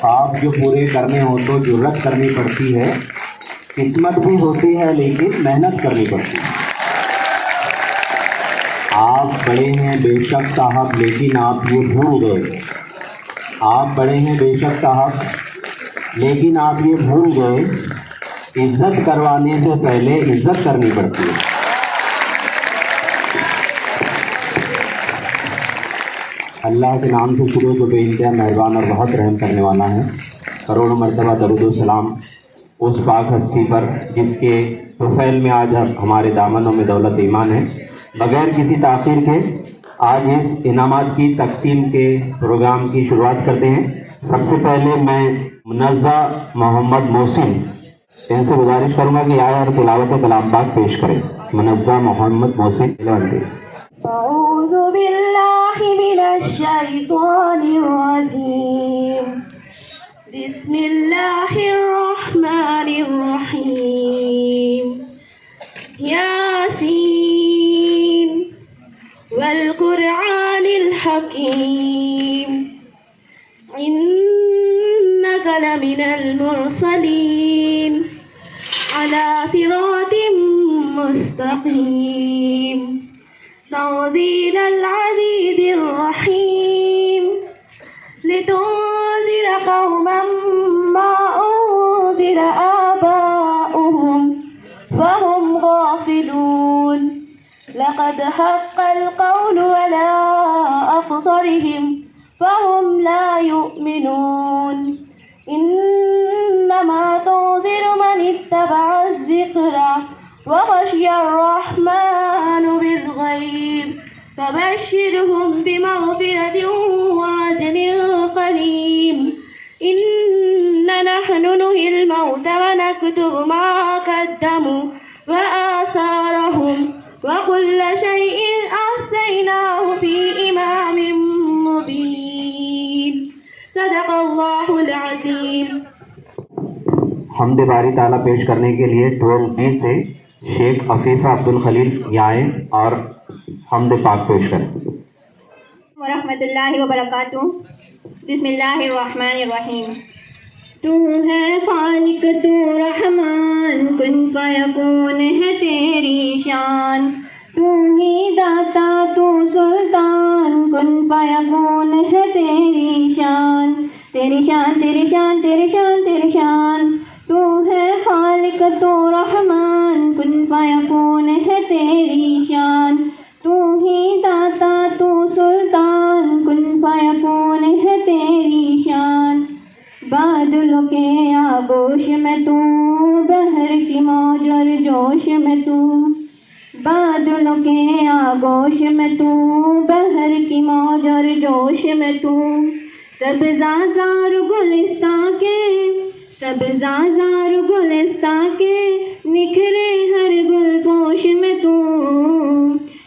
ख्वाब जो पूरे करने हो तो जुर्रत करनी पड़ती है, किस्मत भी होती है लेकिन मेहनत करनी पड़ती है। आप बड़े हैं बेशक साहब लेकिन आप ये भूल गए, आप बड़े हैं बेशक साहब लेकिन आप ये भूल गए, इज्जत करवाने से पहले इज्जत करनी पड़ती है। अल्लाह के नाम से शुरू जो बेइंतहा मेहरबान और बहुत रहम करने वाला है। करोड़ों मरतबा दरूद सलाम उस पाक हस्ती पर जिसके तुफैल में आज हमारे दामनों में दौलत ईमान है। बगैर किसी ताख़ीर के आज इस इनामात की तकसीम के प्रोग्राम की शुरुआत करते हैं। सबसे पहले मैं मुनज़्ज़ा मोहम्मद मोहसिन इनसे गुजारिश करूँगा कि आए और तिलावत कलाम पाक पेश करें। मुनज़्ज़ा मोहम्मद मोहसिन। अऊज़ु बिल्लाहि मिनश शैतानिर रजीम। बिस्मिल्लाहिर रहमानिर रहीम। यासीन वल कुरआनिल हकीम। इन्नका लमिनल मुरसलीन अला सिरातिम मुस्तकीम। तंज़ील अज़ीज़िर रहीम लितुनज़िर क़ौमन मा उनज़िर आबाउहुम वहुम गाफ़िलून। लक़द हक़्क़ल क़ौलु अला अक्सरिहिम फ़हुम ला युमिनून। इन्नमा तुनज़िरु मन इत्तबअ अज़्ज़िक्रा व ख़शियर रहमानु बिल-ग़ैब फबश्शिरहुम बिमग़फ़िरतिन व अज्रिन करीम। इन्ना नहनु नुहिल मौता व नक्तुबु मा क़द्दमू व आसारहुम व कुल्ला शैइन अहसैनाहु फ़ी इमामिन मुबीन। सदक़ल्लाहुल अज़ीम। हमद बारी ताला पेश करने के लिए 12B से शेख अफीफा अब्दुल खलील यहाँ आए और हमद पाक पेश करें। वरहमतुल्लाहि वबरकातुहू। बिस्मिल्लाहिर रहमानिर रहीम। तू है खालिक तू रहमान, कुन फयकून है तेरी शान। तू ही दाता तू सुल्तान, कुन फयकून है तेरी शान। तेरी शान तेरी शान तेरी शान तेरी शान। तू है खालिक तू रहमान, कुन फयकून है तेरी शान। तू ही दाता तू सुल्तान, कुन फयकून है तेरी शान। बादलों के आगोश में तू, बहर की मौज और जोश में तू। बादलों के आगोश में तू, बहर की मौज और जोश में तू। सब्ज़ाज़ार गुलिस्तां के, सब्ज़ाज़ार गुलिस्तां के, निखरे हर गुलपोश में तू।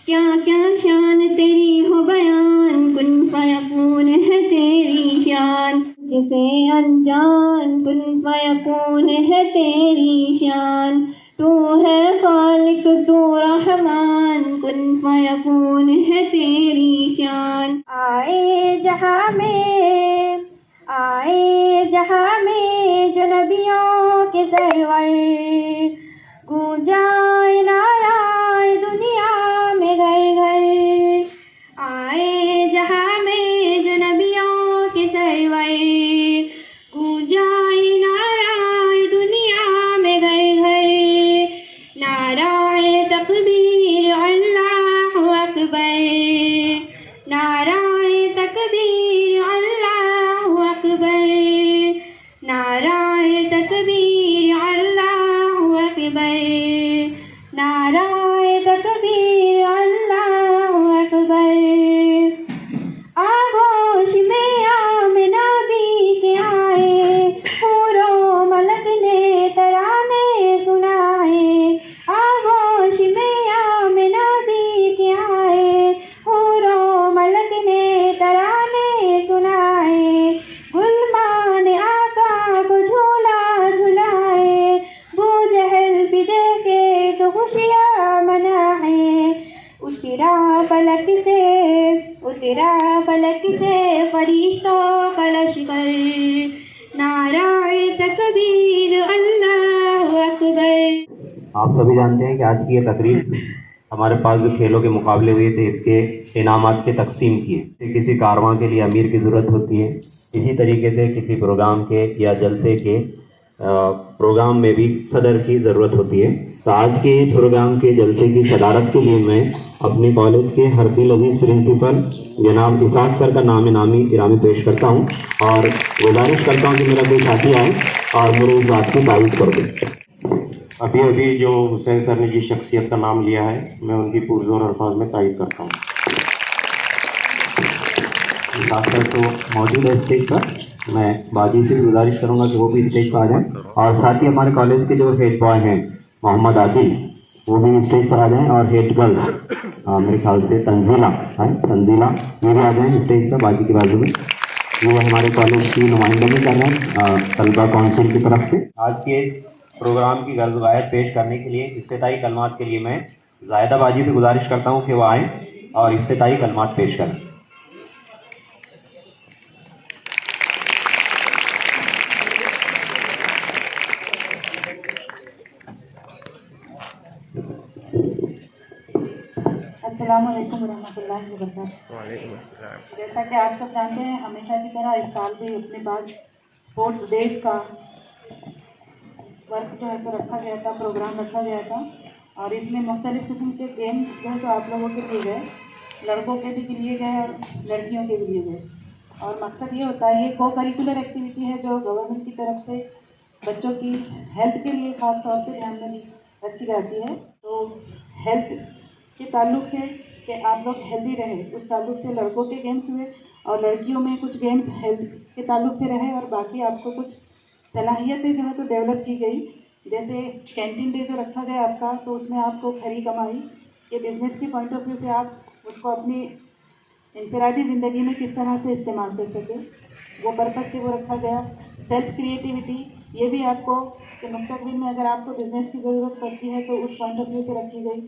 क्या क्या शान तेरी हो बयान, कुन फयकून है तेरी शान। जिसे अनजान, कुन फयकून है तेरी शान। तू है खालिक तू रहमान, कुन फयकून है तेरी शान। आए जहाँ में, आए जहाँ में जो नबियों के सरवर, गूंजाए नाराए दुनिया में घर घर। आए जहाँ में जो नबियों के सरवर, गूंजाए नाराए दुनिया में घर घर। नाराए तकबीर अल्लाहु अकबर, नाराए तकबीर अल्लाहु अकबर, नाराए तकबीर अल्लाहु आप सभी जानते हैं कि आज की ये तकरीब हमारे पास जो खेलों के मुकाबले हुए थे इसके इनामात के तकसीम किए। किसी कारवां के लिए अमीर की ज़रूरत होती है, इसी तरीके से किसी प्रोग्राम के या जलसे के प्रोग्राम में भी सदर की ज़रूरत होती है। तो आज के इस प्रोग्राम के जलसे की सदारत के लिए मैं अपने कॉलेज के हरफिल अजीज प्रिंसिपल जनाब इसाक सर का नाम इरामी पेश करता हूँ और गुजारिश करता हूँ कि मेरा कोई साथी आए और मेरे इस बात की तारीफ कर दे। अभी अभी जो हुसैन सर ने जिस शख्सियत का नाम लिया है, मैं उनकी पुरजोर अल्फाज में तारीफ करता हूँ। इसाक सर तो मौजूद है स्टेज पर, मैं बाजी से भी गुजारिश करूँगा कि वो भी स्टेज पर आ जाएं और साथ ही हमारे कॉलेज के जो हेड बॉय हैं मोहम्मद आदिल, वो भी स्टेज पर आ जाएं और हेड गर्ल्स मेरे ख्याल से तंजीला ये भी आ जाएं स्टेज पर बाजी की बाजू में। ये हमारे कॉलेज की नुमाइंदगी कर रहे हैं तलबा काउंसिल की तरफ से। आज के प्रोग्राम की गर्ज गायब पेश करने के लिए इफ्तिताई कलमात के लिए मैं जायदा बाजी से गुजारिश करता हूँ कि वो आएँ और इफ्तिताई कलमात पेश करें। अस्सलाम वालेकुम रहमतुल्लाहि व बरकातहू। जैसा कि आप सब जानते हैं, हमेशा की तरह इस साल भी अपने पास स्पोर्ट्स डेज का वर्क जो है तो रखा गया था, प्रोग्राम रखा गया था और इसमें मुख्तलिफ़ किस्म के गेम्स जो है तो आप लोगों के लिए गए, लड़कों के भी लिए गए और लड़कियों के भी लिए गए। और मकसद ये होता है, ये को करिकुलर एक्टिविटी है जो गवर्नमेंट की तरफ से बच्चों की हेल्थ के लिए ख़ास तौर से ध्यान में रखी जाती है। तो हेल्थ के ताल्लुक से कि आप लोग हेल्दी रहे, उस ताल्लुक से लड़कों के गेम्स हुए और लड़कियों में कुछ गेम्स हेल्थ के ताल्लुक से रहे और बाकी आपको कुछ सलाहियतें जो है तो डेवलप की गई। जैसे कैंटीन डे जो रखा गया आपका, तो उसमें आपको खरी कमाई के बिज़नेस के पॉइंट ऑफ व्यू से आप उसको अपनी इनफरादी ज़िंदगी में किस तरह से इस्तेमाल कर सकें, वो पर्पज़ से वो रखा गया। सेल्फ क्रिएटिविटी, ये भी आपको कि मुस्तक़बिल में अगर आपको बिज़नेस की ज़रूरत पड़ती है तो उस पॉइंट ऑफ व्यू से रखी गई।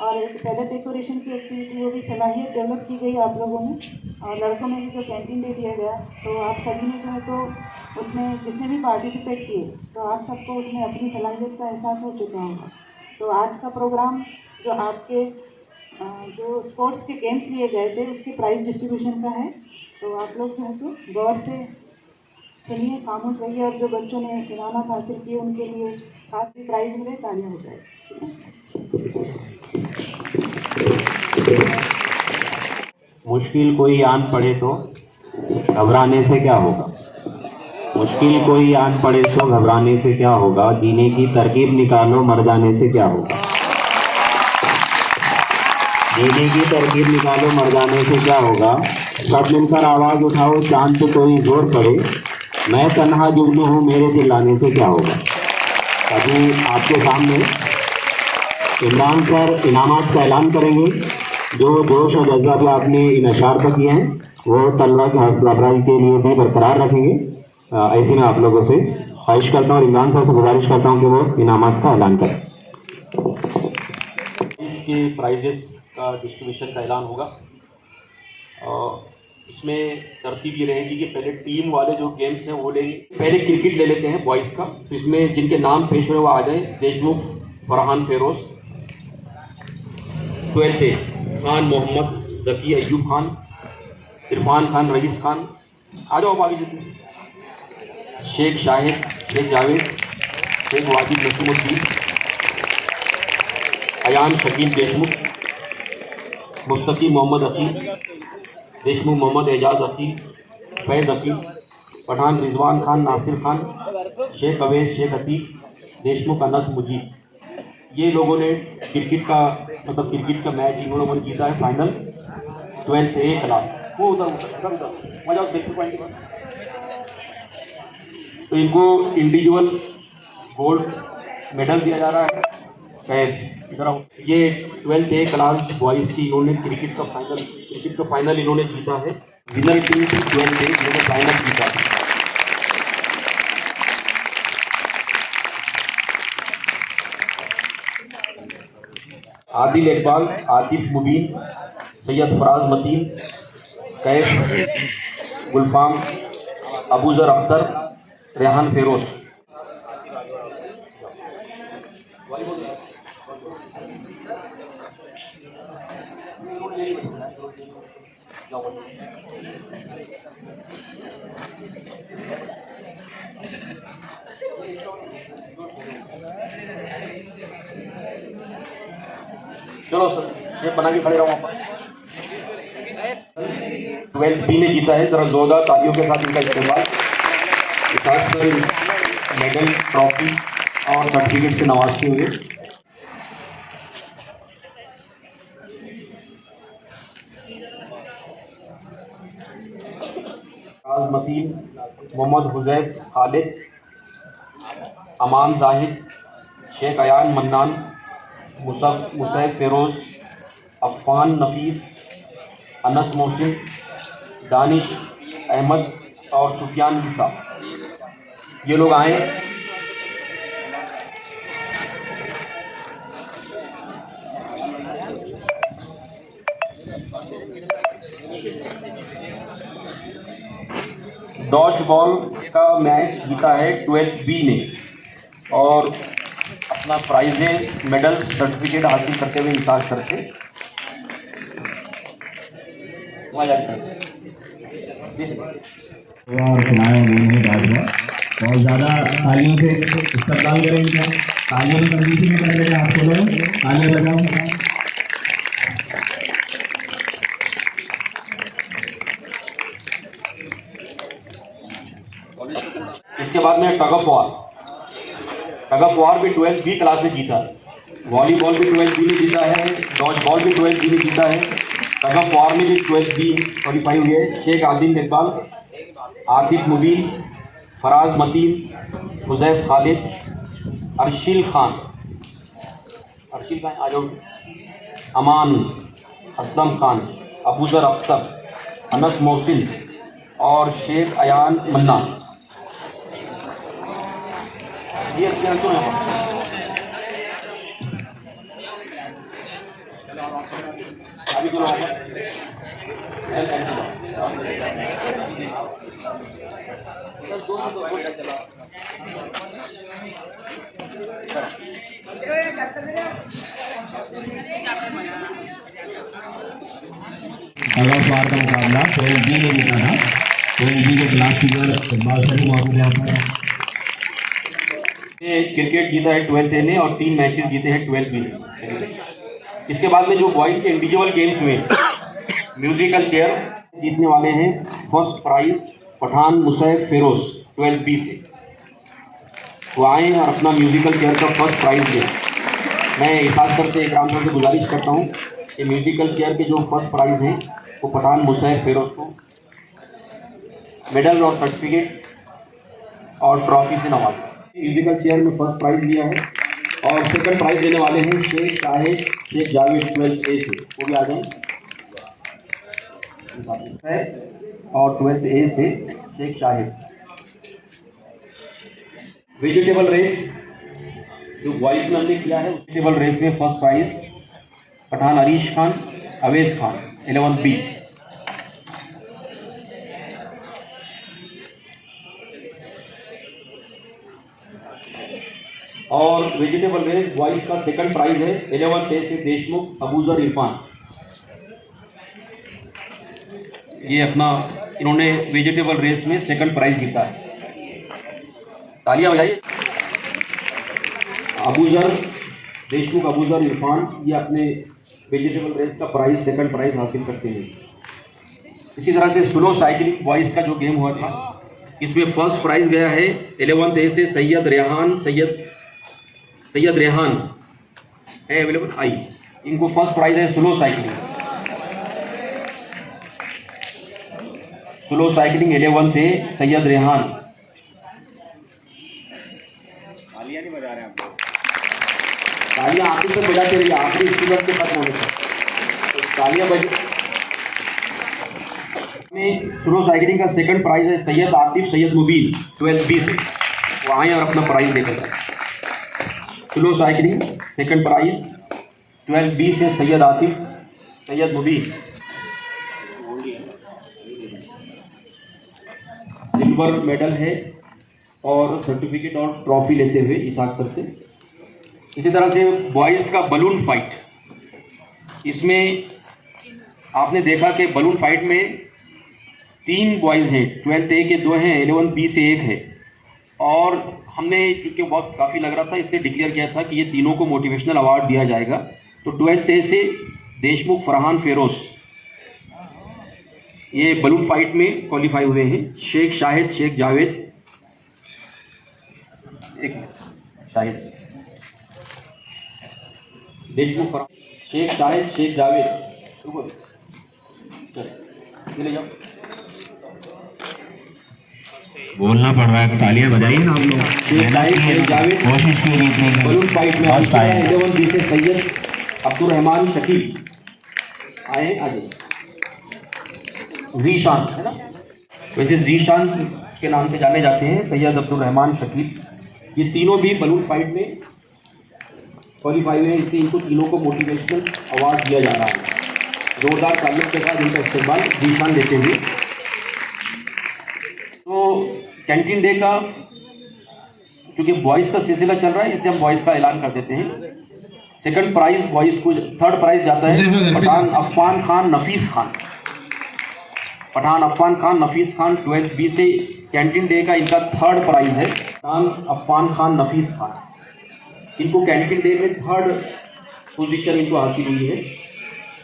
और एक पैलेट डेकोरेशन की एक्टिविटी, वो भी सलाहियत डेवलप की गई आप लोगों में। और लड़कों में भी जो कैंटीन दे दिया गया, तो आप सभी ने जो है तो उसमें जिसने भी पार्टिसिपेट किए, तो आप सबको उसमें अपनी सलाहियत का एहसास हो चुका होगा। तो आज का प्रोग्राम जो आपके जो स्पोर्ट्स के गेम्स लिए गए थे, उसके प्राइज़ डिस्ट्रीब्यूशन का है। तो आप लोग जो है तो गौर से सुनिए, खामोश रहिए और जो बच्चों ने इनामत हासिल किए उनके लिए खास भी प्राइज़ मिले, तालियां हो जाए। मुश्किल कोई आन पड़े तो घबराने से क्या होगा, मुश्किल कोई आन पड़े तो घबराने से क्या होगा, जीने की तरकीब निकालो मर जाने से क्या होगा, जीने की तरकीब निकालो मर जाने से क्या होगा, सब मिलकर आवाज़ उठाओ चांद पे कोई जोर पड़े, मैं तन्हा जुगनू हूँ मेरे चिल्लाने से क्या होगा। अभी आपके सामने इमरान सर इनामात का ऐलान करेंगे। जो जोश और जज्बा भी आपने इन अशार पर किए हैं वो तलबा की हौसला अफजाई के लिए भी बरकरार रखेंगे। ऐसे में आप लोगों से ख्वाहिश करता हूँ और इमरान सर से गुजारिश करता हूँ कि वो इनामात का ऐलान करें। इसके प्राइजेस का डिस्ट्रीब्यूशन का ऐलान होगा। इसमें तरतीब ये रहेगी कि पहले टीम वाले जो गेम्स हैं वो लेंगे। पहले क्रिकेट ले लेते हैं बॉयज़ का, तो इसमें जिनके नाम पेश हुए वो आ जाए। देशमुख फरहान फेरोज, 12 खान मोहम्मद जकी अयूब खान, इरफान खान रईस खान, आ जाओ आगे जितने, शेख शाहिद, शेख जावेद, शेख वाजिद नसीमुद्दीन, अयान शकील देशमुख, मुस्तकी मोहम्मद अकील, देशमुख मोहम्मद एजाज अकील, फैज़ अकील, पठान रिजवान खान, नासिर खान, शेख अवैस, शेख अतीक, देशमुख अनस मुजीब। ये लोगों ने क्रिकेट का क्रिकेट का मैच इन लोगों ने जीता है फाइनल 12th A क्लास। वो उधर मजा पॉइंट की बात। तो इनको इंडिविजुअल गोल्ड मेडल दिया जा रहा है। इधर ये 12th A क्लास बॉयज़ की इन्होंने क्रिकेट का फाइनल इन्होंने जीता है। विनर टीम थी 12th A, इन्होंने फाइनल जीता है। आदिल इकबाल, आतिफ मुबीन, सैयद फराज मतीन, कैफ गुलफाम, अबूजर अख्तर, रेहान फेरोज। चलो सर, ये बना के खड़े रहो वहाँ पर। 12 बी ने जीता है, जरा जोरदार तालियों के साथ इनका इस्तेमाल। साथ सर मेडल, ट्रॉफी और सर्टिफिकेट से नवाजते हुए मतीन, मोहम्मद हुजैफ खालिद, अमान जाहिद, शेख अयान मन्नान, मुसैफ फिरोज, अफ़ान नफीस, अनस मोहसिन, दानिश अहमद और सुफियान ईसा, ये लोग आए। डॉज बॉल का मैच जीता है 12 बी ने और अपना प्राइजें, मेडल, सर्टिफिकेट हासिल करते हुए इंतजार करते और खिलाए उन्होंने बाजवा बहुत ज़्यादा तालियों से इस्तेमाल करेंगे। तालियों की कंडीशन में कर लेगा आपको लोग, तालियां बजाओ। इसके बाद में टग ऑफ वॉर भी 12 बी क्लास में जीता है। वॉलीबॉल भी 12 बी ने जीता है, डॉज बॉल भी 12 बी ने जीता है। टग ऑफ वॉर में भी 12 बी क्वालिफाई हुए। शेख आदिल इकबाल, आतिफ मुबीन, फराज मतीन, हुजैफ खालिद, अर्शिल खान आ जाओ, अमान, असलम खान, अबूजर अख्तर, अनस मोहसिन और शेख अयान मन्नान। ये तो अभी तो बार का मुकाबला 12 बी ने जीता था। 12 बी के क्लास टीचर इकबाल सर मौजूद है। क्रिकेट जीता है 12 ए ने और 3 मैचेस जीते हैं 12 बी ने। इसके बाद में जो बॉयज़ के इंडिविजुअल गेम्स हुए, म्यूजिकल चेयर जीतने वाले हैं first prize Pathan Musaif Firoz 12 B से। वो आए और अपना म्यूजिकल चेयर का फर्स्ट प्राइज लें। मैं खास करके इकराम सर से गुजारिश करता हूँ कि म्यूजिकल चेयर के जो फर्स्ट प्राइज हैं वो पठान मुसैफ फिरोज को मेडल और सर्टिफिकेट और ट्रॉफी से नवाजा। म्यूजिकल चेयर में फर्स्ट प्राइज लिया है और सेकंड प्राइज देने वाले हैं शेख शाहिद, शेख जावेद 12 ए से, वो भी आ जाएं। और 12 ए से शेख शाहिद। वेजिटेबल रेस जो बॉयज में हमने किया है, वेजिटेबल रेस में first prize Pathan Arish Khan, Avesh Khan 11 B. और वेजिटेबल रेस बॉयज का सेकंड प्राइज है 11 ए से देशमुख अबूजर इरफान। ये अपना इन्होंने वेजिटेबल रेस में सेकंड प्राइज जीता है। तालियां बजाइए। अबूजर देशमुख अबूजर इरफान ये अपने वेजिटेबल रेस का प्राइज सेकंड प्राइज हासिल करते हैं। इसी तरह से स्लो साइकिलिंग बॉयज का जो गेम हुआ था, इसमें फर्स्ट प्राइज गया है 11 ए से सैयद रेहान है अवेलेबल आई। इनको फर्स्ट प्राइज है स्लो साइकिलिंग 11 से सैयद रेहान। तालियां नहीं बजा रहे हैं आप लोग। तालियां आखिर तक बजाते रहिए, आखिरी स्टूडेंट के खत्म होने तक तालियां बज। स्लो साइकिलिंग का सेकंड प्राइज है सैयद आतिफ सैयद मुबीन 12 बी से, वो आए और अपना प्राइज लेकर जाए। Slow cycling second prize 12 B से सैयद आतिफ सैयद मुबीन। सिल्वर मेडल है और सर्टिफिकेट और ट्रॉफी लेते हुए इसाक सर से। इसी तरह से बॉयज़ का बलून फाइट, इसमें आपने देखा कि बलून फाइट में 3 बॉयज़ हैं, 12th A के 2 हैं, 11th B से 1 है। और हमने क्योंकि वक्त काफ़ी लग रहा था इसलिए डिक्लेयर किया था कि ये तीनों को मोटिवेशनल अवार्ड दिया जाएगा। तो 12th A से देशमुख फरहान फेरोज ये बलून फाइट में क्वालिफाई हुए हैं। शेख शाहिद शेख जावेद, एक शाहिद देशमुख फरहान शेख शाहिद शेख जावेद, चले जाओ। बोलना पड़ रहा है, तालियां बजाइए ना आप लोग। कोशिश की इतनी बलून फाइट में 11 बी से सैयद अब्दुलरहमान शकील आए, आगे जीशान है ना, वैसे जीशान के नाम से जाने जाते हैं, सैयद अब्दुलरहमान शकील। ये तीनों भी बलून फाइट में क्वालिफाई हुए हैं, इसलिए इनको तीनों को मोटिवेशनल अवार्ड दिया जा रहा है। जोरदार तालियों के साथ इनका इस्तेमाल जीशान देते हुए। तो कैंटीन डे का क्योंकि बॉयज़ का सिलसिला चल रहा है इसलिए हम बॉयज़ का ऐलान कर देते हैं। सेकंड प्राइज बॉयज़ को, थर्ड प्राइज जाता है पठान अफान खान नफीस खान। पठान अफान खान नफीस खान 12th B से कैंटीन डे का इनका थर्ड प्राइज है। पठान अफान खान नफीस खान, इनको कैंटीन डे में थर्ड पोजीशन इनको हासिल हुई है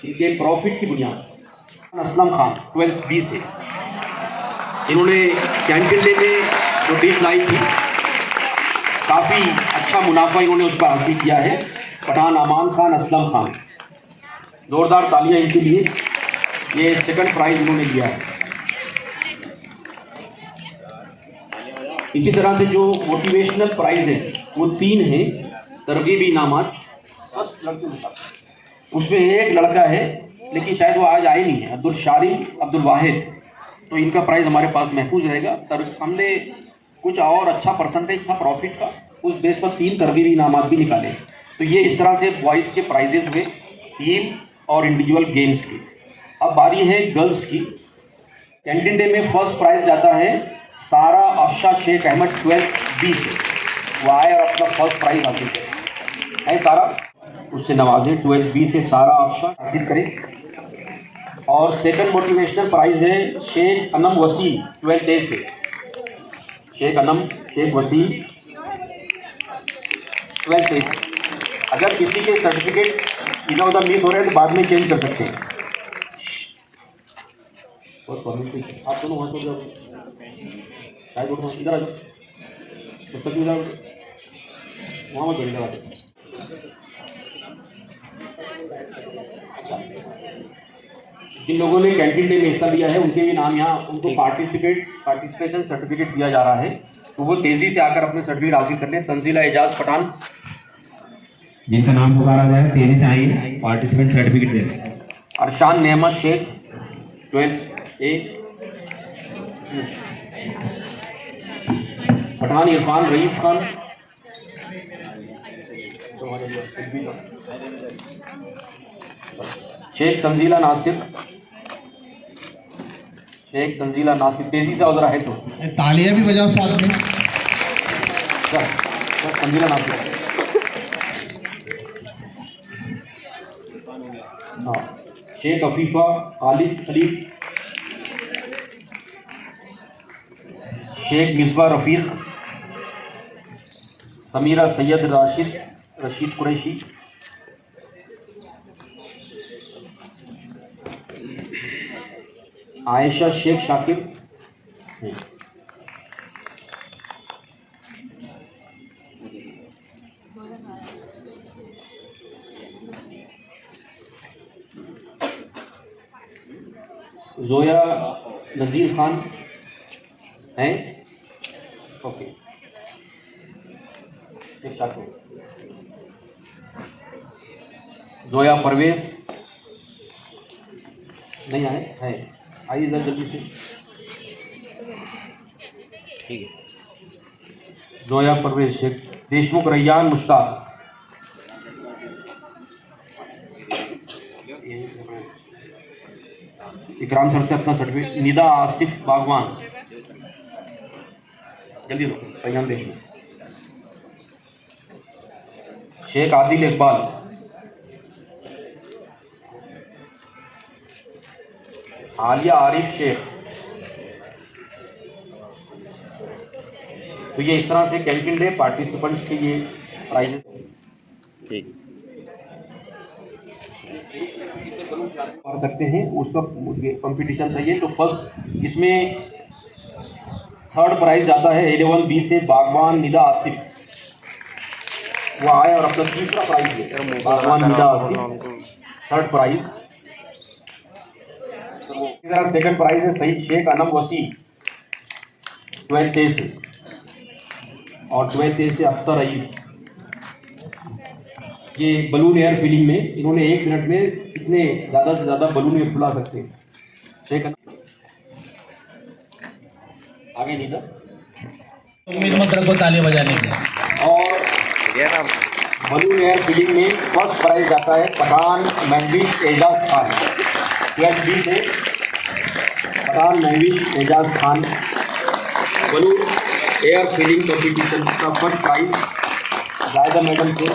इनके प्रॉफिट की बुनियाद। असलम खान 12th B से, इन्होंने कैंटीन डे में जो डिश लाई थी काफ़ी अच्छा मुनाफा इन्होंने उस पर हासिल किया है। पठान अमान खान असलम खान, जोरदार तालियां इनके लिए। ये सेकंड प्राइज इन्होंने लिया है। इसी तरह से जो मोटिवेशनल प्राइज है वो 3 हैं तरगीबी इनामात। फर्स्ट लड़के उसमें एक लड़का है लेकिन शायद वो आज आए नहीं है, अब्दुल शारिफ अब्दुल वाहिद, तो इनका प्राइस हमारे पास महफूज रहेगा। हमने कुछ और अच्छा परसेंटेज था प्रॉफिट का, उस बेस पर 3 तरगीबी इनामात भी निकाले। तो ये इस तरह से बॉयज़ के प्राइजेस हुए टीम और इंडिविजुअल गेम्स के। अब बारी है गर्ल्स की। कैंटीन डे में फर्स्ट प्राइज जाता है सारा अफशा शेख अहमद 12th B से, वो आए और अपना फर्स्ट प्राइज हासिल करें। है सारा, उससे नवाजें। 12th B से सारा अफशा हासिल करें। और सेकंड मोटिवेशनल प्राइज है शेख अनम वसी 12th A से, शेख अनम शेख वसी 12th A। अगर किसी के सर्टिफिकेट इधर उधर मिस हो रहे हैं तो बाद में चेंज कर सकते हैं। आप दोनों वहाँ से इधर आ जाओ, पुस्तक इधर वहाँ मत बैठिएगा। जिन लोगों ने कैंटीन डे में हिस्सा लिया है उनके भी नाम यहाँ, उनको पार्टिसिपेशन सर्टिफिकेट दिया जा रहा है, तो वो तेज़ी से आकर अपने सर्टिफिकेट हासिल कर लें। तंजीला एजाज पठान, जिनका नाम पुकारा जाए तेजी से आइए, पार्टिसिपेंट सर्टिफिकेट दें। अरशान नेमत Sheikh 12th A। Pathan Irfan rice Khan, Sheikh Tanzila Nasir, Sheikh Tanzila Nasir, तेजी से उधर है तो तालियां भी बजाओ साथ में। तंजीला नासिर, हाँ। शेख अफीफा खालिद खलील, शेख मिसबा रफ़ीक, समीरा सैयद रशीद कुरैशी, आयशा शेख शाकिर, जोया नज़ीर खान हैं, ओके, जोया परवेज नहीं आए हैं, आइए इधर जल्दी से, ठीक है। जोया परवेज शेख, देशमुख रैयान मुश्ताक, इकराम सर से अपना सर्टिफिकेट। निदा आसिफ बागवान, जल्दी लो, रैयान देशमुख। शेख आदिल इकबाल, आलिया आरिफ शेख। तो ये इस तरह से कैंटीन डे पार्टिसिपेंट्स के ये प्राइजेस कर सकते हैं, उसका कंपटीशन था ये। तो फर्स्ट इसमें थर्ड प्राइज आता है 11B से बागवान निदा आसिफ, वो आए और अपना तीसरा प्राइज ले, Bagwan Nida Asif third prize. Second prize है सईद शेख अनम वसी 12th A से, और 12th A से अफसर रईस। ये बलून एयर फिलिंग में इन्होंने 1 मिनट में कितने ज़्यादा से ज़्यादा बलून में फुला सकते हैं। शेख आगे नहीं था। उम्मीद मत रखो तालियां बजाने की। और बलून एयर फिलिंग में फर्स्ट प्राइज आता है पठान महवीश एजाज खान 12B से, Pathan Mahvish Ejaz Khan balloon air filling competition का फर्स्ट प्राइज जायदा मैडम से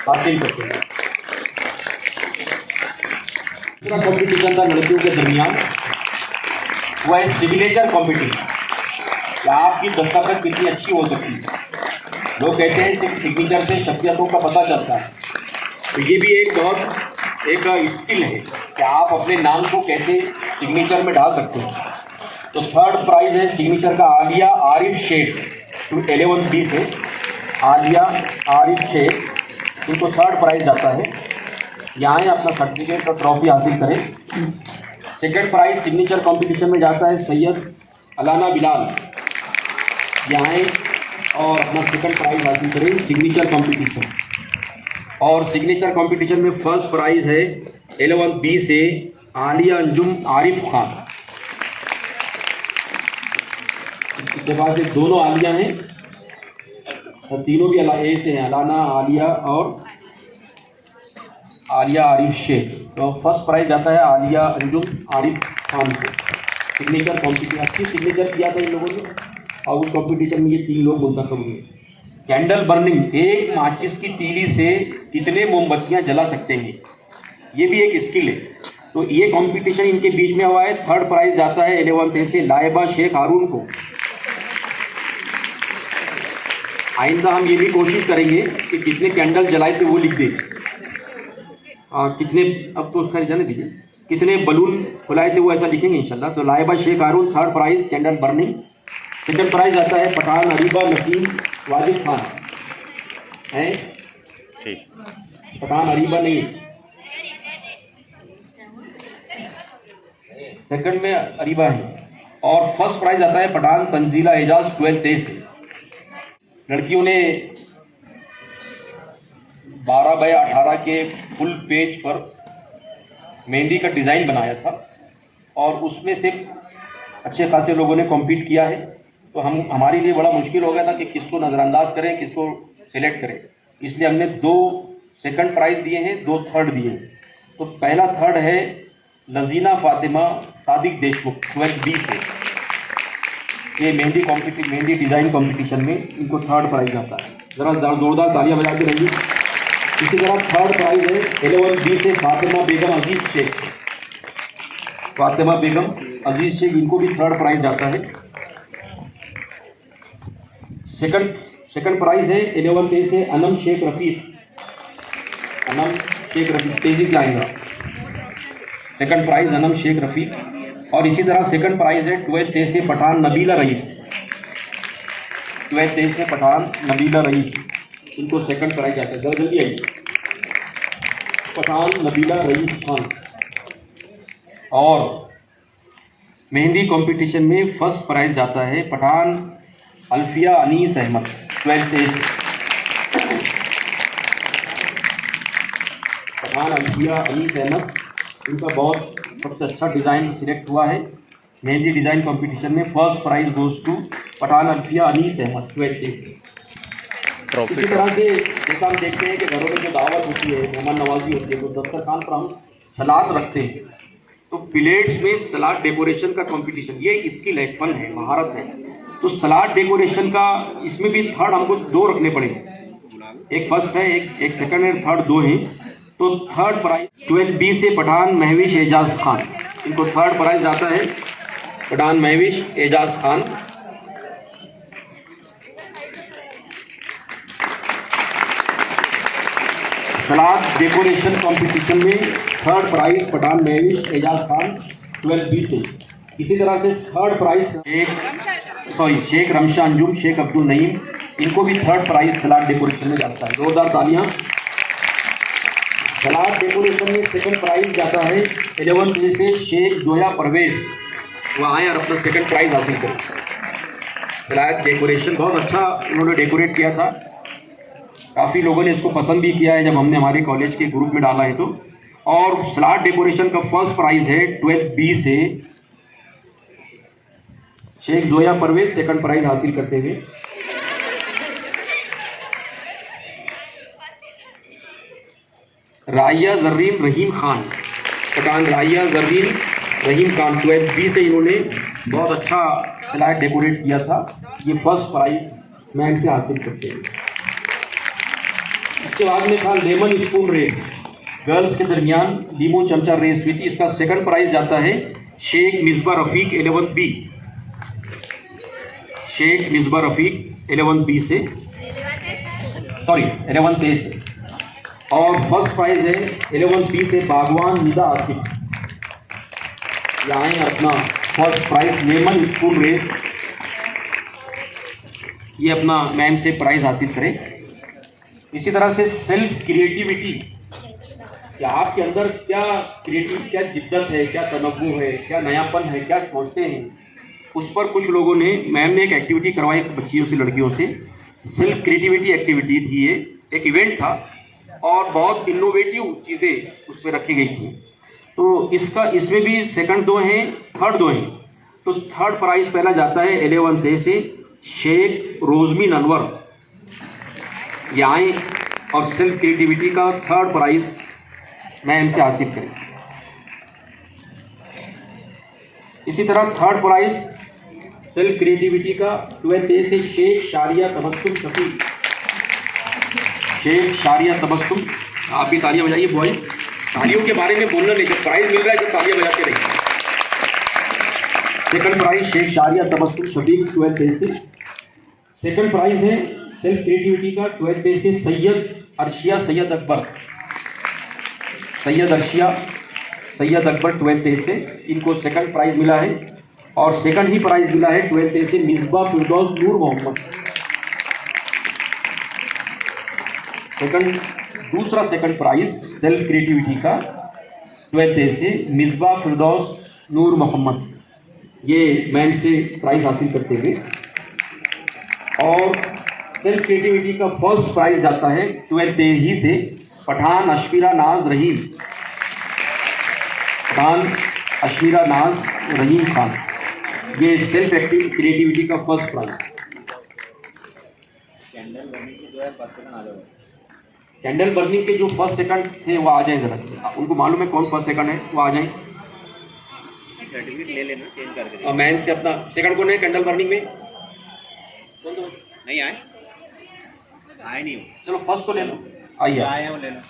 हासिल करते हैं। दूसरा कंपटीशन था लड़कियों के दरमियान, वह है सिग्नेचर कंपटीशन, क्या आपकी दस्तखत कितनी अच्छी हो सकती है। लोग कहते हैं कि सिग्नेचर से शख्सियतों का पता चलता है, तो ये भी एक बहुत एक स्किल है कि आप अपने नाम को कैसे सिग्नेचर में डाल सकते हैं। तो थर्ड प्राइज है सिग्नेचर का आलिया आरिफ शेख 11B से, आलिया आरिफ शेख, इनको थर्ड प्राइज जाता है। यहाँ अपना सर्टिफिकेट और ट्रॉफी हासिल करें। सेकंड प्राइज सिग्नेचर कंपटीशन में जाता है सैयद अलाना बिलाल, यहाँ और अपना सेकंड प्राइज हासिल करें सिग्नेचर कंपटीशन। और सिग्नेचर कंपटीशन में फर्स्ट प्राइज है 11B से आलिया अंजुम आरिफ खान। इसके पास एक दोनों आलिया हैं और तीनों भी ए से हैं, अलाना, आलिया और आलिया आरिफ शेख। तो फर्स्ट प्राइज आता है आलिया अंजुम आरिफ खान को। सिग्नेचर कॉम्पिटिशन अच्छी सिग्नेचर किया था इन लोगों ने, और उस कॉम्पिटिशन में ये 3 लोग मुंतखब हुए। कैंडल बर्निंग, एक माचिस की तीली से कितने मोमबत्तियां जला सकते हैं, ये भी एक स्किल है। तो ये कंपटीशन इनके बीच में हुआ है। थर्ड प्राइज जाता है 11th A से लाइबा शेख हारून को। आइंदा हम ये भी कोशिश करेंगे कि कितने कैंडल जलाए थे वो लिख दें, और कितने, अब तो खैर जाने दीजिए, कितने बलून फुलाए थे वो ऐसा लिखेंगे इंशाल्लाह। तो Laiba Sheikh Haroon third prize candle burning. Second prize आता है पठान अरीबा नसीम वाजिद खान, है पठान अरीबा नहीं, सेकंड में अरीबा है। और फर्स्ट प्राइज आता है पठान तंजीला एजाज 12th A से। लड़कियों ने 12x18 के फुल पेज पर मेहंदी का डिज़ाइन बनाया था, और उसमें से अच्छे खासे लोगों ने कॉम्पीट किया है। तो हमारे लिए बड़ा मुश्किल हो गया था कि किसको नज़रअंदाज करें, किसको सिलेक्ट करें, इसलिए हमने 2 सेकंड प्राइज़ दिए हैं, 2 थर्ड दिए हैं। तो पहला थर्ड है लजीना फातिमा सादिक देशमुख 12B से, ये मेहंदी डिज़ाइन कंपटीशन में इनको थर्ड प्राइज़ आता है। ज़रा जोरदार तालियां बजा के रहिए। इसी तरह थर्ड प्राइज़ है 11B से फातिमा बेगम अजीज़ शेख, फातिमा बेगम अजीज़ शेख, इनको भी थर्ड प्राइज़ जाता है। सेकंड प्राइज़ है 11th A से अनम शेख रफ़ीक, तेजी से आएगा सेकंड प्राइज़ अनम शेख रफ़ीक। और इसी तरह सेकंड प्राइज़ है 12th A से Pathan Nabila rice, 12th A से पठान नबीला रईस, इनको सेकंड प्राइज़ आता है। जल्दी आइए, पठान नबीला रईस खान। और मेहंदी कंपटीशन में फर्स्ट प्राइज़ जाता है पठान अल्फिया अनीस अहमद 12th A से, पठान अल्फिया अनीस अहमद, इनका बहुत सबसे अच्छा डिज़ाइन सिलेक्ट हुआ है मेहंदी डिज़ाइन कंपटीशन में। First prize goes to Pathan Alfiya Anees Ahmed 12th A से। इसी तरह से जैसा हम देखते हैं कि घरों में जो दावत होती है, मेहमान नवाजी होती है, तो दस्तरखान पर हम सलाद रखते हैं, तो प्लेट्स में सलाद डेकोरेशन का कंपटीशन, ये एक स्किल है, फन है, महारत है। तो सलाद डेकोरेशन का इसमें भी थर्ड हमको 2 रखने पड़ेंगे, एक फर्स्ट है, एक सेकंड है, थर्ड 2 हैं। तो थर्ड प्राइज 12B से पठान महवीश एजाज खान, इनको थर्ड प्राइज जाता है Pathan Mahvish Ejaz Khan. Salad decoration competition में third prize Pathan Mahvish Ejaz Khan 12B से। इसी तरह से थर्ड प्राइज शेख रमशा अंजुम शेख अब्दुल नईम, इनको भी थर्ड प्राइज सलाद डेकोरेशन में जाता है। जोरदार तालियां। सलाद डेकोरेशन में सेकंड प्राइज जाता है 11B से शेख जोया परवेज, वह आए और अपना सेकंड प्राइज हासिल करें। सलाद डेकोरेशन बहुत अच्छा उन्होंने डेकोरेट किया था, काफ़ी लोगों ने इसको पसंद भी किया है जब हमने हमारे कॉलेज के ग्रुप में डाला है तो। और सलाद डेकोरेशन का फर्स्ट प्राइज है 12B से शेख जोया परवेज, सेकंड प्राइज हासिल करते हुए। राया जर्रीन रहीम खान, पठान राया जर्रीन रहीम खान 12B से इन्होंने बहुत अच्छा सलाद डेकोरेट किया था, ये फर्स्ट प्राइज मैम से हासिल करते हैं। इसके बाद में था लेमन स्पून रेस, गर्ल्स के दरमियान लीमो चमचा रेस हुई थी। इसका सेकंड प्राइज जाता है शेख मिसबा रफीक 11B, शेख मिसबा रफीक 11B से, सॉरी 11A से। और फर्स्ट प्राइज है 11B से बागवान निदा आसिफ, यहाँ अपना first prize lemon spoon race, ये अपना मैम से प्राइज हासिल करें। इसी तरह से सेल्फ क्रिएटिविटी, कि आपके अंदर क्या क्या जिद्दत है, क्या तनव्वु है, क्या नयापन है, क्या सोचते हैं, उस पर कुछ लोगों ने, मैम ने एक एक्टिविटी करवाई बच्चियों से, लड़कियों से। सेल्फ क्रिएटिविटी एक्टिविटी थी ये, एक इवेंट था और बहुत इनोवेटिव चीज़ें उस पर रखी गई थी। तो इसमें भी सेकंड 2 हैं, थर्ड 2 हैं। तो थर्ड प्राइज पहला जाता है 11A से शेख रोजमीन अनवर, यहाँ और सेल्फ क्रिएटिविटी का थर्ड प्राइज मैम से हासिल करें। इसी तरह थर्ड प्राइज सेल्फ क्रिएटिविटी का 12A से शेख शारिया तबस्सुम शफीक, शेख शारिया तबस्सुम। आप भी तालियां बजाइए बॉयज, तालियों के बारे में बोलना नहीं, जब प्राइज मिल रहा है तो तालियां बजाते रहिए। Second prize Shaikh Shariya Tabassum Shafiq 12A से। सेकंड प्राइज है सेल्फ क्रिएटिविटी का 12A से सैयद अर्शिया सैयद अकबर, सैयद अर्शिया सैयद अकबर 12A से, इनको सेकंड प्राइज मिला है। और सेकंड ही प्राइज मिला है 12A से मिसबा फिरदौस नूर मोहम्मद, दूसरा सेकंड प्राइज सेल्फ क्रिएटिविटी का 12A से मिसबा फिरदौस नूर मोहम्मद, ये मैम से प्राइज हासिल करते हुए। और सेल्फ क्रिएटिविटी का फर्स्ट प्राइज जाता है 12A ही से पठान अशमीरा नाज रहीम, पठान अशमीरा नाज रहीम खान, ये सेल्फ क्रिएटिविटी का फर्स्ट प्राइज। कैंडल बर्निंग के जो है फर्स्ट सेकंड आ जाओ, कैंडल बर्निंग के जो फर्स्ट सेकंड थे वो आ जाए, जरा उनको मालूम है कौन फर्स्ट सेकंड है, वो आ जाए। सर्टिफिकेट ले लेना चेंज करके। मैन से अपना सेकंड कौन है कैंडल बर्निंग में, कौन तो नहीं आए नहीं हो, चलो फर्स्ट को ले लो, आइए आए वो ले लो।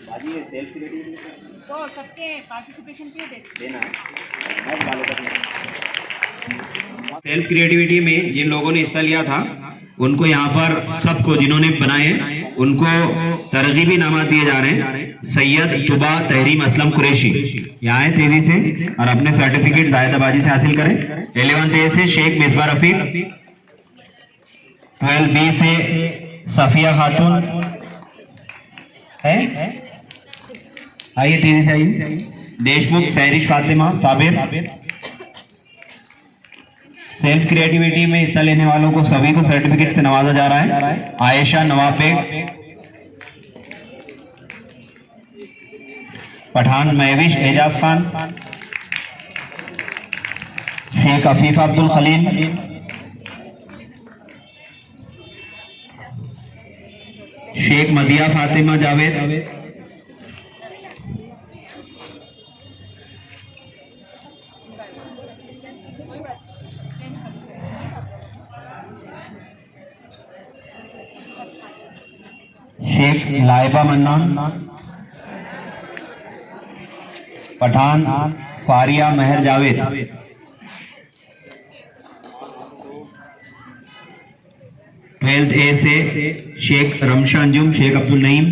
बाजी ये सेल्फ क्रिएटिविटी तो सबके पार्टिसिपेशन के देना है। सेल्फ क्रिएटिविटी में जिन लोगों ने हिस्सा लिया था उनको यहाँ पर सबको जिन्होंने बनाए उनको तरगीबी इनामात दिए जा रहे हैं। सैयद तुबा तहरीम असलम कुरैशी यहाँ आए तेजी से और अपने सर्टिफिकेट दायदाबाजी से हासिल करें। 11A से शेख मिसबा रफीक, 12B से सफिया खातून है, आइए तेजी से आइए। देशमुख सहरिश फातिमा साबिर। सेल्फ क्रिएटिविटी में हिस्सा लेने वालों को सभी को सर्टिफिकेट से नवाजा जा रहा है। आयशा नवाबेग, पठान महविश एजाज खान, शेख अफीफ अब्दुल खलील, शेख मदिया फातिमा जावेद, शेख लाइबा मन्नान, पठान फारिया महर जावेद, 12th A से शेख रमशा अंजुम शेख अब्दुल नईम,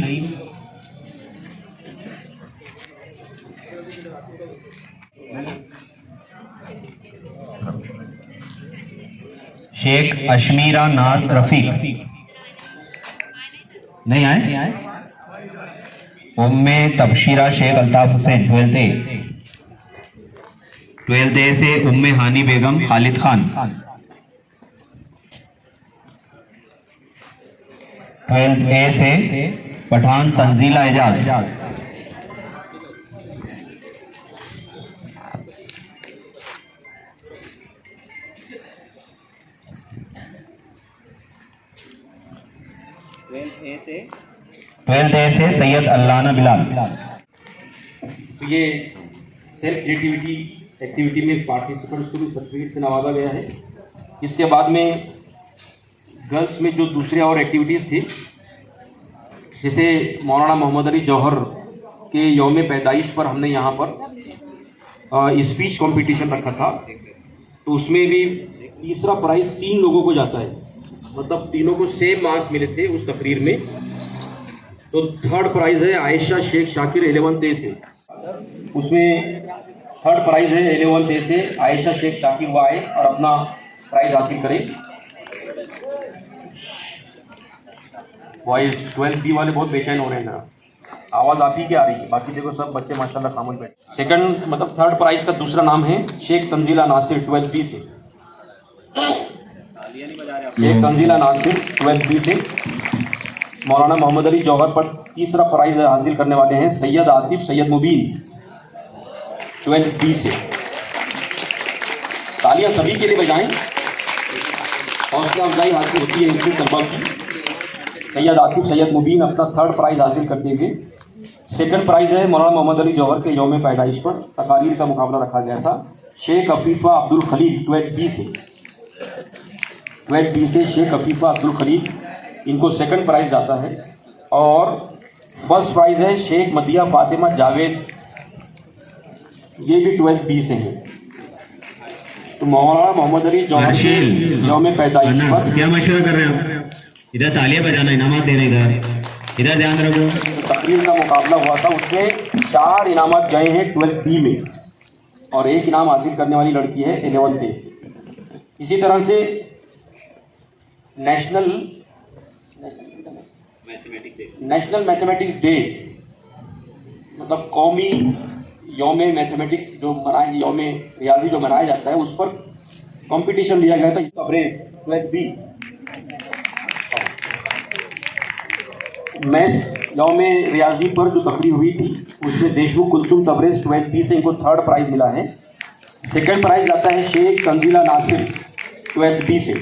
शेख अशमीरा नाज रफीक नहीं आए, उम्मे तबशीरा शेख अल्ताफ हुसैन 12th A से उम्मे हानी बेगम खालिद खान, 12th A से पठान तंजीला एजाज, ट्वेल्थ ए से सैयद अल्लाना बिलाल। तो ये सेल्फ क्रिएटिविटी एक्टिविटी में पार्टिसिपेंट्स को भी सर्टिफिकेट से नवाजा गया है। इसके बाद में गर्ल्स में जो दूसरे और एक्टिविटीज़ थी, जैसे मौलाना मोहम्मद अली जौहर के यौम पैदाइश पर हमने यहाँ पर स्पीच कंपटीशन रखा था, तो उसमें भी तीसरा प्राइज़ 3 लोगों को जाता है, मतलब तीनों को सेम मार्क्स मिले थे उस तकरीर में। तो थर्ड प्राइज़ है आयशा शेख शाकिर 11th A से, उसमें थर्ड प्राइज़ है 11th A से आयशा शेख शाकिर वो आए और अपना प्राइज़ हासिल करें। बॉयज़ 12th B वाले बहुत बेचैन हो रहे हैं ना, आवाज़ आप ही की आ रही है, बाकी देखो सब बच्चे माशाल्लाह खामोश बैठे। सेकंड मतलब थर्ड प्राइज़ का दूसरा नाम है शेख तंजीला नासिर 12th B से, शेख तंजीला नासिर 12th B से। मौलाना मोहम्मद अली जौहर पर तीसरा प्राइज़ हासिल करने वाले हैं सैयद आतिफ सैयद मुबीन 12th B से। तालियां सभी के लिए बजाएं, हौसला अफजाई हासिल होती है इनसे तलबा की। सैयद आतिफ सैयद मुबीन अपना थर्ड प्राइज़ हासिल करते हुए। सेकंड प्राइज़ है मौलाना मोहम्मद अली जौहर के यौम पैदाइश पर तकारीर का मुकाबला रखा गया था, शेख अफीफ़ा अब्दुल खलील 12th B से, 12th B से शेख अफीफ़ा अब्दुल खलील, इनको सेकंड प्राइज़ जाता है। और फर्स्ट प्राइज़ है शेख मदिया फातिमा जावेद, ये भी 12th B से हैं। तो मौलाना मोहम्मद अली जौहर के यौम पैदाइश पर क्या मशवरा कर रहे हैं आप? इधर तालियां बजाना, इनामत दे रहे हैं, इधर ध्यान रखो। जो तकरीर का मुकाबला हुआ था उसमें 4 इनामत गए हैं 12th B में, और 1 इनाम हासिल करने वाली लड़की है 11th A से। इसी तरह से नेशनल मैथमेटिक्स डे, मतलब कौमी यौम मैथमेटिक्स जो मनाए, यौम रियाजी जो मनाया जाता है, उस पर कंपटीशन लिया गया था। इसका प्रेस 12th B मैथ्स यौम रियाजी पर जो तकरीर हुई थी उसमें देशमुख कुलसुम तबरेज़ 12th B से इनको थर्ड प्राइज़ मिला है। सेकंड प्राइज़ आता है शेख तंजीला नासिर 12th B से,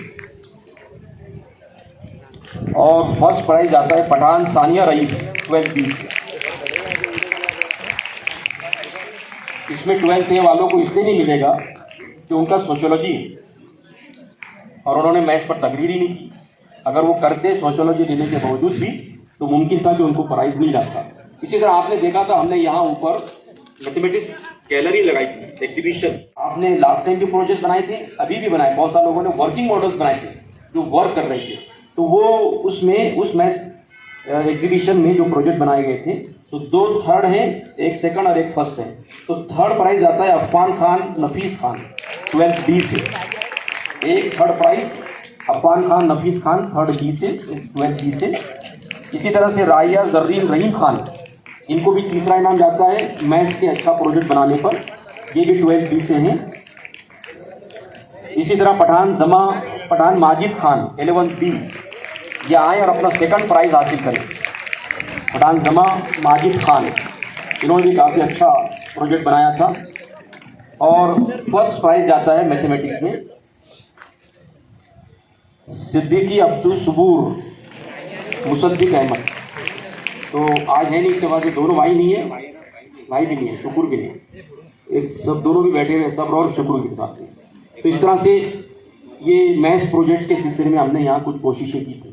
और फर्स्ट प्राइज़ आता है Pathan Sania rice 12th B से। इसमें 12th A वालों को इसलिए नहीं मिलेगा कि उनका सोशियोलॉजी और उन्होंने मैथ्स पर तकरीर ही नहीं की। अगर वो करते सोशियोलॉजी लेने के बावजूद भी तो मुमकिन था कि उनको प्राइज़ मिल जाता। इसी तरह आपने देखा था हमने यहाँ ऊपर मैथमेटिक्स गैलरी लगाई थी, एग्जीबिशन। आपने लास्ट टाइम भी प्रोजेक्ट बनाए थे, अभी भी बनाए, बहुत सारे लोगों ने वर्किंग मॉडल्स बनाए थे जो वर्क कर रहे थे। तो वो उसमें उस मैथ्स एग्जीबिशन में जो प्रोजेक्ट बनाए गए थे, तो 2 थर्ड हैं, 1 सेकंड और 1 फर्स्ट है। तो थर्ड प्राइज़ आता है अफ़ान खान नफीस खान 12th B से, 1 थर्ड प्राइज़ अफ़ान खान नफीस खान 3rd B से 12th B से। इसी तरह से राया जर्रीन रहीम खान, इनको भी तीसरा इनाम जाता है मैथ्स के अच्छा प्रोजेक्ट बनाने पर, ये भी 12th B से हैं। इसी तरह पठान माजिद खान 11th B, ये आए और अपना सेकंड प्राइज़ हासिल करें। पठान जमा माजिद खान, इन्होंने भी काफ़ी अच्छा प्रोजेक्ट बनाया था। और फर्स्ट प्राइज़ जाता है मैथमेटिक्स में सिद्दीकी अब्दुल सबूर मुसद्दिक अहमद। तो आज है नहीं, इसके बाद दोनों भाई नहीं है, भाई भी नहीं है, शुक्र भी नहीं है, एक सब दोनों भी बैठे हुए सब्र और शुक्र के साथ में। तो इस तरह से ये मैथ्स प्रोजेक्ट के सिलसिले में हमने यहाँ कुछ कोशिशें की थी।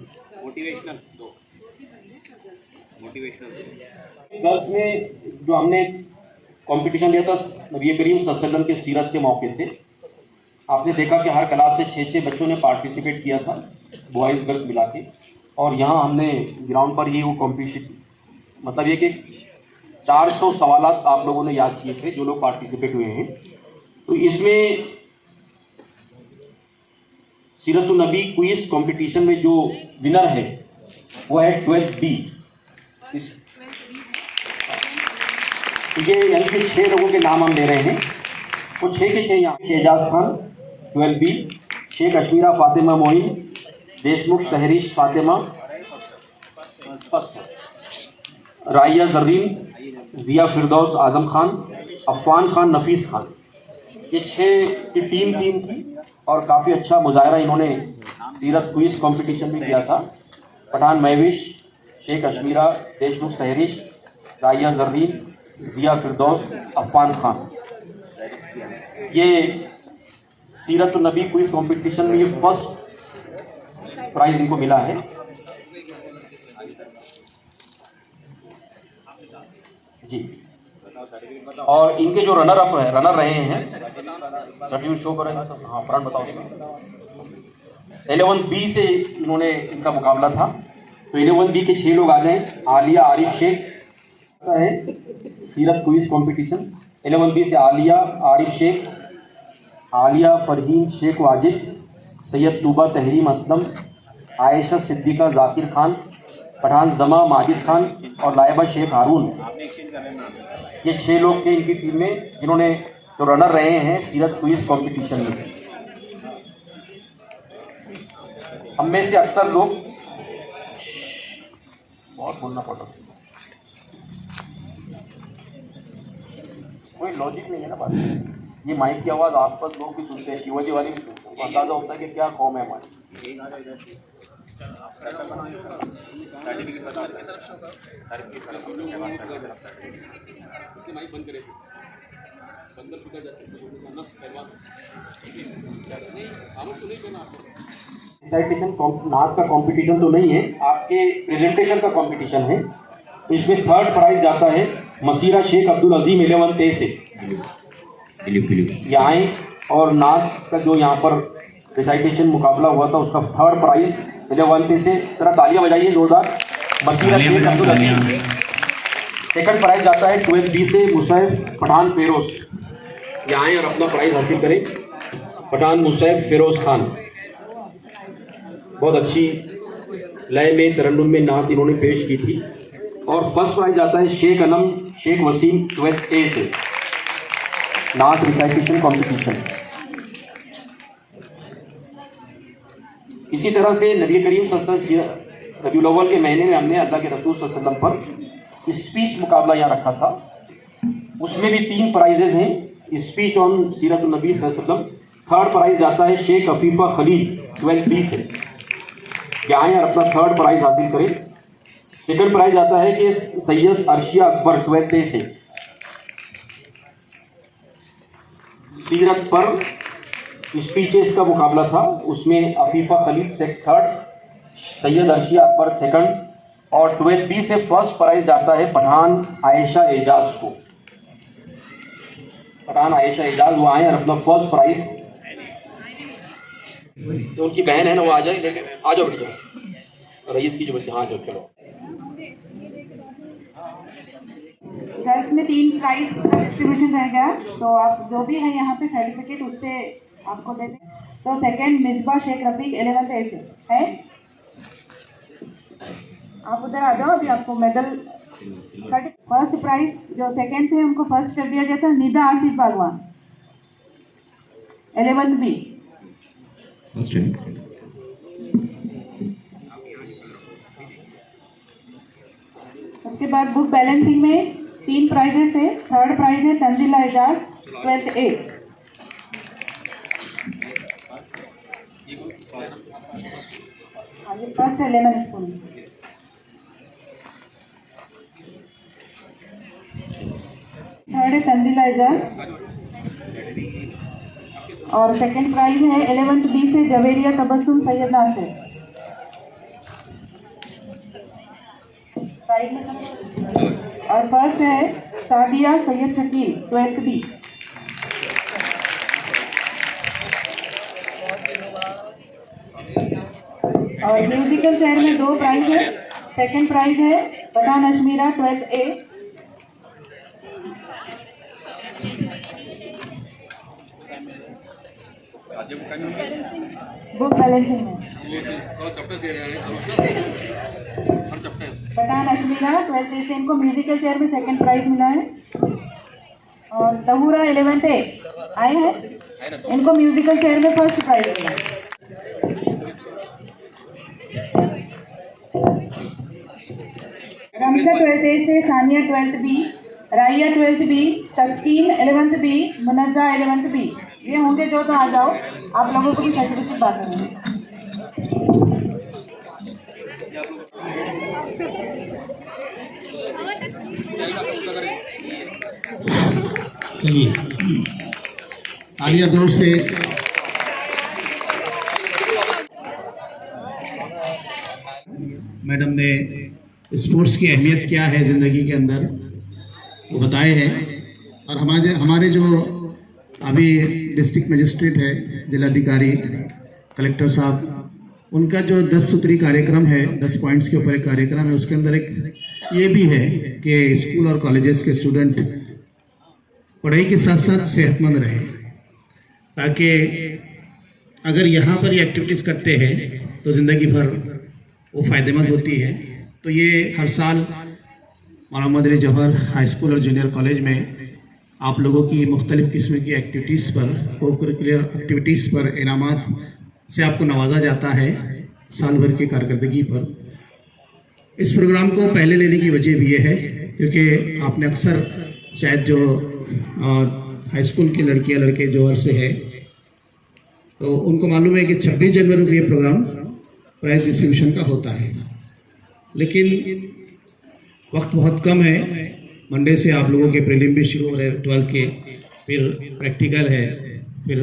गर्ल्स में जो हमने कंपटीशन लिया था नबी करीम सल्लल्लाहु अलैहि वसल्लम के सीरत के मौके से, आपने देखा कि हर क्लास से 6-6 बच्चों ने पार्टिसिपेट किया था, बॉयज़ गर्ल्स मिला के। और यहाँ हमने ग्राउंड पर ही वो कॉम्पिटिशन, मतलब ये कि 400 सवालात आप लोगों ने याद किए थे जो लोग पार्टिसिपेट हुए हैं। तो इसमें सीरत नबी क्विज कंपटीशन में जो विनर है वो है 12B। ये यानी कि 6 लोगों के नाम हम ले रहे हैं, वो 6 के 6 यहाँ। एजाज खान 12B, शेख अशमीरा फातिमा मोइन, देशमुख सहरिश फातिमा, राइया जरीन, जिया फिरदौस आजम खान, अफवान खान, नफीस खान। ये 6 की टीम थी और काफ़ी अच्छा मुजाहरा इन्होंने सीरत क्विज कंपटीशन में किया था। पठान महविश, शेख अशमीरा, देशमुख सहरिश, राइया जरीन, जिया फिरदौस, अफवान खान। ये सीरत नबी क्विज कंपटीशन में ये फर्स्ट प्राइज इनको मिला है। जी, और इनके जो रनर रहे हैं, सर्टिफिकेट शो करें। हाँ, फ्रंट बताओ। 11B से इन्होंने इनका मुकाबला था। तो 11B के 6 लोग आ गए। आलिया आरिफ शेख का है सीरत क्विज कंपटीशन। 11B से आलिया आरिफ शेख, आलिया फरहीन शेख वाजिद, सैयद तूबा तहरीम असलम, आयशा सिद्दीका जाकिर खान, पठान जमा माजिद खान और लाइबा शेख हारून। ये 6 लोग थे इनकी टीम में जिन्होंने जो रनर रहे हैं सीरत क्विज कंपटीशन में। हम में से अक्सर लोग बहुत बोलना पड़ता है, कोई लॉजिक नहीं है ना बात। ये माइक की आवाज़ आसपास लोग भी सुनते हैं, शिवाजी वाले भी सुनते हैं, तो अंदाजा होता है कि क्या कौम है हमारी। रिसाइटेशन नाच का कंपटीशन तो नहीं है, आपके प्रेजेंटेशन का कंपटीशन है। इसमें 3rd प्राइज जाता है मसीरा शेख अब्दुल अजीम 11A से। यहाँ आए और नाच का जो यहाँ पर रिसाइटेशन मुकाबला हुआ था उसका 3rd प्राइज 11A से। जरा तालियां बजाइए जोरदार। मसीरा शेख अब्दुल अजीम। 2nd प्राइज जाता है 12B से मुसैफ पठान फेरोज। यहाँ आए और अपना प्राइज हासिल करें। पठान मुसैफ फेरोज खान, बहुत अच्छी लय में तरन्नुम में नात इन्होंने पेश की थी। और 1st प्राइज जाता है शेख अनम शेख वसीम 12A से, नात रिसाइटेशन कंपटीशन। इसी तरह से नबी करीम सल्लल्लाहु अलैहि वसल्लम रबीउल अव्वल के महीने में हमने अल्लाह के रसूल सल्लल्लाहु अलैहि वसल्लम पर स्पीच मुकाबला यहाँ रखा था। उसमें भी 3 प्राइजेज हैं। स्पीच ऑन सीरत नबी सल्लल्लाहु अलैहि वसल्लम। 3rd प्राइज जाता है शेख अफीफा खलील 12B से। यहाँ आए और अपना 3rd प्राइज हासिल करें। 2nd प्राइज आता है कि सैयद अर्शिया अकबर 12A से। सीरत पर स्पीचेस का मुकाबला था, उसमें अफीफा खलील 3rd, सैयद अर्शिया अकबर 2nd। और 12B से 1st प्राइज जाता है पठान आयशा एजाज को। पठान आयशा एजाज वो आए और अपना 1st प्राइज, तो उनकी बहन है ना वो आ जाए, लेकिन आ जाओ बेटा, रईस की जो बच्चे। हाँ जाओ, चलो। गर्ल्स में 3 प्राइज का डिस्ट्रीब्यूशन रहेगा, तो आप जो भी है यहाँ पे सर्टिफिकेट उससे आपको दे दें। तो 2nd मिसबा शेख रफीक 11A से है। आप उधर आ जाओ, अभी आपको मेडल। 1st प्राइज जो 2nd थे उनको 1st कर दिया गया था निदा आसिफ बागवान 11B। उसके बाद बुक बैलेंसिंग में 3 प्राइजेस थे। 3rd प्राइज है तंजीला एजाज 12A। आगे 1st है लेमन स्पून। थर्ड है तंजीला एजाज और 2nd प्राइज है 11B से जवेरिया तबस्सुम सैयद नासिर। साइड में। और फर्स्ट है सादिया सैयद शकील 12th बी। और म्यूजिकल चेयर में 2 प्राइज है। सेकंड प्राइज है पठान अजमीरा 12th ए। बुक बैलेंसिंग में पठान अजमीरा 12th ए से इनको म्यूजिकल चेयर में सेकंड प्राइज मिला है। और तहूरा 11th ए आए हैं, इनको म्यूजिकल चेयर में फर्स्ट प्राइज मिला है। रमशा 12th ए से Sania 12th B, राइया 12th B, Taskeen 11th B, Munazza 11th B. ये होंगे जो, तो आ जाओ, आप लोगों को भी सर्टिफिकेट बांटेंगे। चलिए तालियां जोर से। मैडम ने स्पोर्ट्स की अहमियत क्या है ज़िंदगी के अंदर वो बताए हैं। और हमारे जो अभी डिस्ट्रिक्ट मजिस्ट्रेट है, जिलाधिकारी, कलेक्टर साहब, उनका जो 10 सूत्री कार्यक्रम है, 10 पॉइंट्स के ऊपर एक कार्यक्रम है, उसके अंदर एक ये भी है कि स्कूल और कॉलेजेस के स्टूडेंट पढ़ाई के साथ साथ सेहतमंद रहे, ताकि अगर यहाँ पर ये एक्टिविटीज़ करते हैं तो ज़िंदगी भर वो फ़ायदेमंद होती है। तो ये हर साल मौलाना मोहम्मद अली जौहर हाई स्कूल और जूनियर कॉलेज में आप लोगों की मुख्तलिफ़ किस्म की एक्टिविटीज़ पर, को करिकुलर एक्टिविटीज़ पर इनामात से आपको नवाजा जाता है साल भर की कारकर्दगी पर। इस प्रोग्राम को पहले लेने की वजह भी ये है क्योंकि आपने अक्सर शायद जो हाई स्कूल की लड़कियां लड़के जौहर से है तो उनको मालूम है कि 26 जनवरी को ये प्रोग्राम प्राइज डिस्ट्रीब्यूशन का होता है, लेकिन वक्त बहुत कम है। मंडे से आप लोगों के प्रीलिम भी शुरू हो रहे हैं 12 के, फिर प्रैक्टिकल है, फिर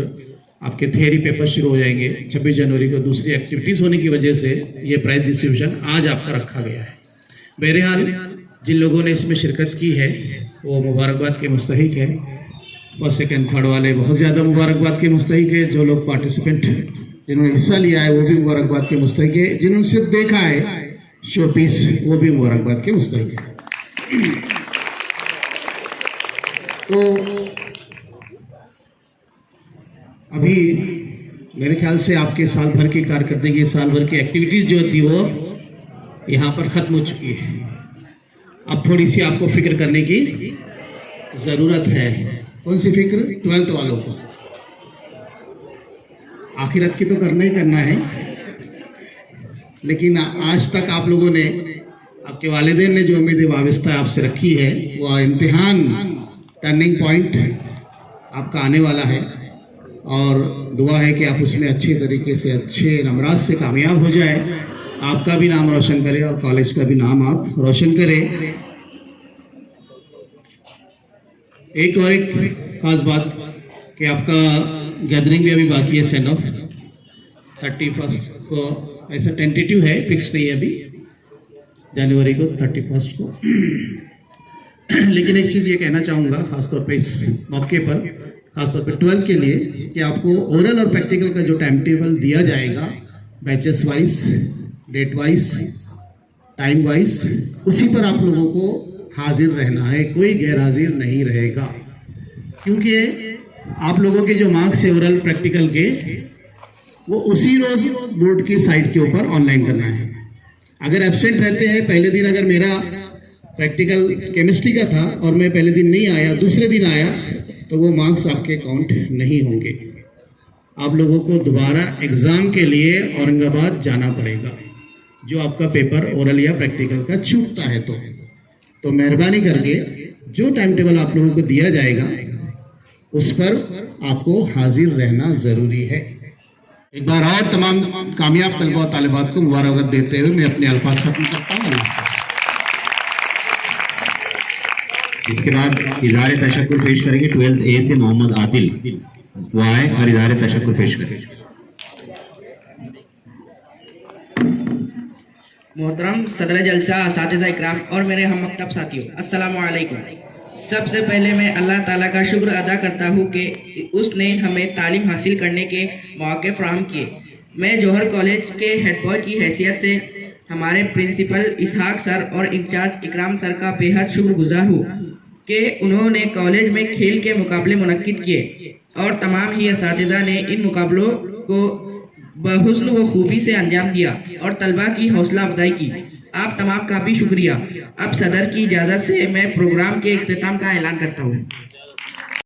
आपके थियरी पेपर शुरू हो जाएंगे। 26 जनवरी को दूसरी एक्टिविटीज़ होने की वजह से ये प्राइज डिस्ट्रीब्यूशन आज आपका रखा गया है। बहरहाल जिन लोगों ने इसमें शिरकत की है वो मुबारकबाद के मुस्तहिक है। फर्स्ट सेकंड थर्ड वाले बहुत ज़्यादा मुबारकबाद के मुस्तहिक है। जो लोग पार्टिसिपेंट जिन्होंने हिस्सा लिया है वो भी मुबारकबाद के मुस्तहिक है। जिन्होंने सिर्फ देखा है शो पीस वो भी मुबारकबाद के मुस्तहिक है। तो अभी मेरे ख्याल से आपके साल भर की कारकर्दगी, साल भर की एक्टिविटीज़ जो थी वो यहाँ पर ख़त्म हो चुकी है। अब थोड़ी सी आपको फिक्र करने की ज़रूरत है। कौन सी फिक्र? 12th वालों को आखिरत की तो करना ही करना है, लेकिन आज तक आप लोगों ने, आपके वालिदैन ने जो उम्मीद वाबस्ता आपसे रखी है, वो इम्तिहान टर्निंग पॉइंट आपका आने वाला है और दुआ है कि आप उसमें अच्छे तरीके से, अच्छे नंबरात से कामयाब हो जाए, आपका भी नाम रोशन करे और कॉलेज का भी नाम आप रोशन करें। एक और एक ख़ास बात कि आपका गैदरिंग भी अभी बाकी है, सेंड ऑफ 31 को, ऐसा टेंटेटिव है, फिक्स नहीं है अभी, जनवरी को 31 को। लेकिन एक चीज़ ये कहना चाहूँगा ख़ासतौर पे इस मौके पर, ख़ासतौर पे 12th के लिए, कि आपको ओरल और प्रैक्टिकल का जो टाइम टेबल दिया जाएगा batches wise, date wise, time wise, उसी पर आप लोगों को हाजिर रहना है, कोई गैर हाजिर नहीं रहेगा। क्योंकि आप लोगों के जो मार्क्स है ओरल प्रैक्टिकल के, वो उसी रोज़ बोर्ड की साइट के ऊपर ऑनलाइन करना है। अगर एब्सेंट रहते हैं, पहले दिन अगर मेरा प्रैक्टिकल केमिस्ट्री का था और मैं पहले दिन नहीं आया, दूसरे दिन आया, तो वो मार्क्स आपके काउंट नहीं होंगे। आप लोगों को दोबारा एग्ज़ाम के लिए औरंगाबाद जाना पड़ेगा, जो आपका पेपर ओरल या प्रैक्टिकल का छूटता है। तो मेहरबानी करके जो टाइम टेबल आप लोगों को दिया जाएगा उस पर आपको हाजिर रहना ज़रूरी है। एक बार और तमाम कामयाब तलबा और तालिबात को मुबारकबाद देते हुए मैं अपने अल्फाज खत्म करता हूँ। इसके बाद इज़हार तशक्कुर पेश करेंगे 12th ए से मोहम्मद आदिल, वो आए और इज़हार तशक्कुर पेश करें। मोहतरम सदर जलसा, असातिज़ा इकराम और मेरे हम मकतब साथियों, अस्सलामु अलैकुम। सबसे पहले मैं अल्लाह ताला का शुक्र अदा करता हूँ कि उसने हमें तालीम हासिल करने के मौके फ़राहम किए। मैं जौहर कॉलेज के हेड बॉय की हैसियत से हमारे प्रिंसिपल इसहाक सर और इंचार्ज इकराम सर का बेहद शुक्रगुजार हूँ कि उन्होंने कॉलेज में खेल के मुकाबले मुनक्किद किए और तमाम ही असातिज़ा ने इन मुकाबलों को बहुस्न व खूबी से अंजाम दिया और तलबा की हौसला अफजाई की। आप तमाम का भी शुक्रिया। अब सदर की इजाज़त से मैं प्रोग्राम के इख्तिताम का ऐलान करता हूँ।